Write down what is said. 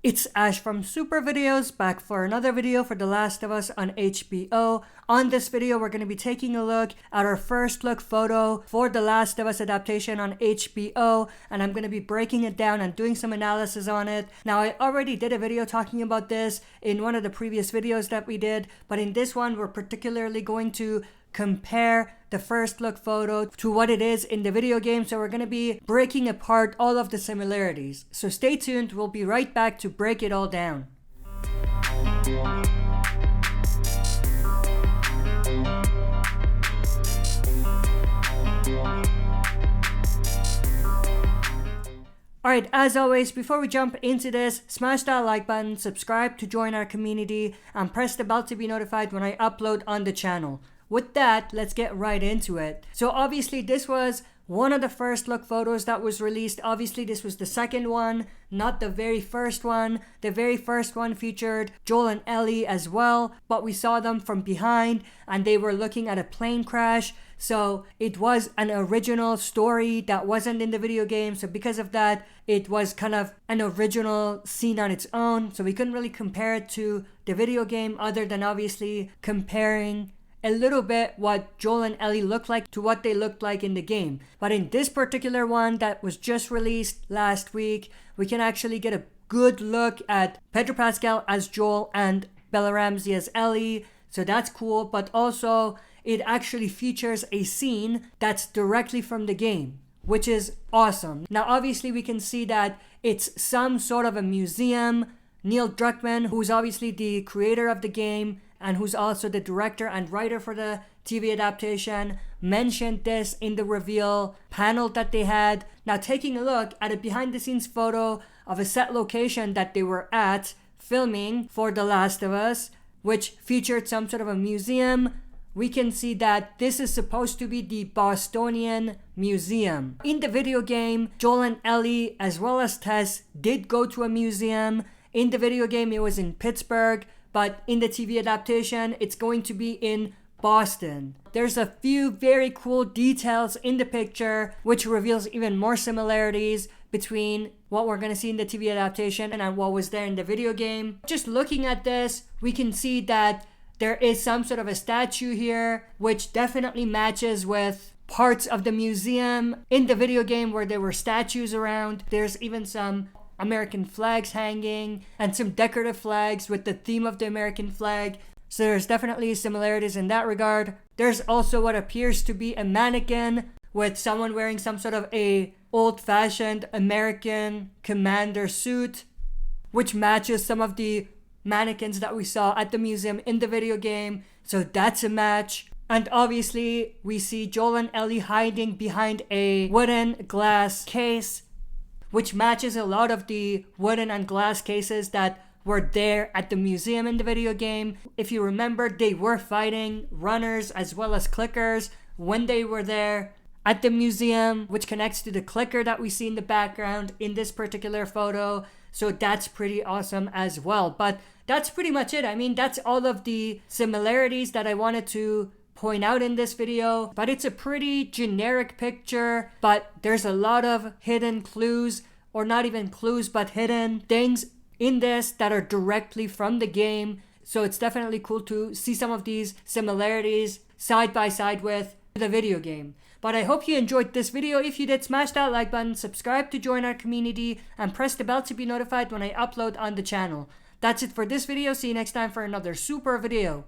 It's Ash from Super Videos, back for another video for The Last of Us on HBO. On this video, we're going to be taking a look at our first look photo for The Last of Us adaptation on HBO, and I'm going to be breaking it down and doing some analysis on it. Now, I already did a video talking about this in one of the previous videos that we did, but in this one, we're particularly going to compare the first look photo to what it is in the video game, so we're going to be breaking apart all of the similarities. So stay tuned, we'll be right back to break it all down. Alright, as always, before we jump into this, smash that like button, subscribe to join our community, and press the bell to be notified when I upload on the channel. With that, let's get right into it. So obviously this was one of the first look photos that was released. Obviously this was the second one, not the very first one. The very first one featured Joel and Ellie as well, but we saw them from behind and they were looking at a plane crash. So it was an original story that wasn't in the video game. So because of that, it was kind of an original scene on its own. So we couldn't really compare it to the video game other than obviously comparing a little bit what Joel and Ellie look like to what they looked like in the game. But in this particular one that was just released last week, we can actually get a good look at Pedro Pascal as Joel and Bella Ramsey as Ellie. So that's cool, but also it actually features a scene that's directly from the game, which is awesome. Now obviously we can see that it's some sort of a museum. Neil Druckmann, who's obviously the creator of the game and who's also the director and writer for the TV adaptation, mentioned this in the reveal panel that they had. Now taking a look at a behind the scenes photo of a set location that they were at filming for The Last of Us, which featured some sort of a museum, we can see that this is supposed to be the Bostonian Museum. In the video game, Joel and Ellie as well as Tess did go to a museum. In the video game it was in Pittsburgh, but in the TV adaptation, it's going to be in Boston. There's a few very cool details in the picture, which reveals even more similarities between what we're going to see in the TV adaptation and what was there in the video game. Just looking at this, we can see that there is some sort of a statue here, which definitely matches with parts of the museum in the video game where there were statues around. There's even some American flags hanging and some decorative flags with the theme of the American flag. So there's definitely similarities in that regard. There's also what appears to be a mannequin with someone wearing some sort of a old-fashioned American commander suit, which matches some of the mannequins that we saw at the museum in the video game. So that's a match. And obviously we see Joel and Ellie hiding behind a wooden glass case, which matches a lot of the wooden and glass cases that were there at the museum in the video game. If you remember, they were fighting runners as well as clickers when they were there at the museum, which connects to the clicker that we see in the background in this particular photo. So that's pretty awesome as well. But that's pretty much it. I mean, that's all of the similarities that I wanted to point out in this video, but it's a pretty generic picture, but there's a lot of hidden clues, or not even clues, but hidden things in this that are directly from the game. So it's definitely cool to see some of these similarities side by side with the video game. But I hope you enjoyed this video. If you did, smash that like button, subscribe to join our community, and press the bell to be notified when I upload on the channel. That's it for this video. See you next time for another super video.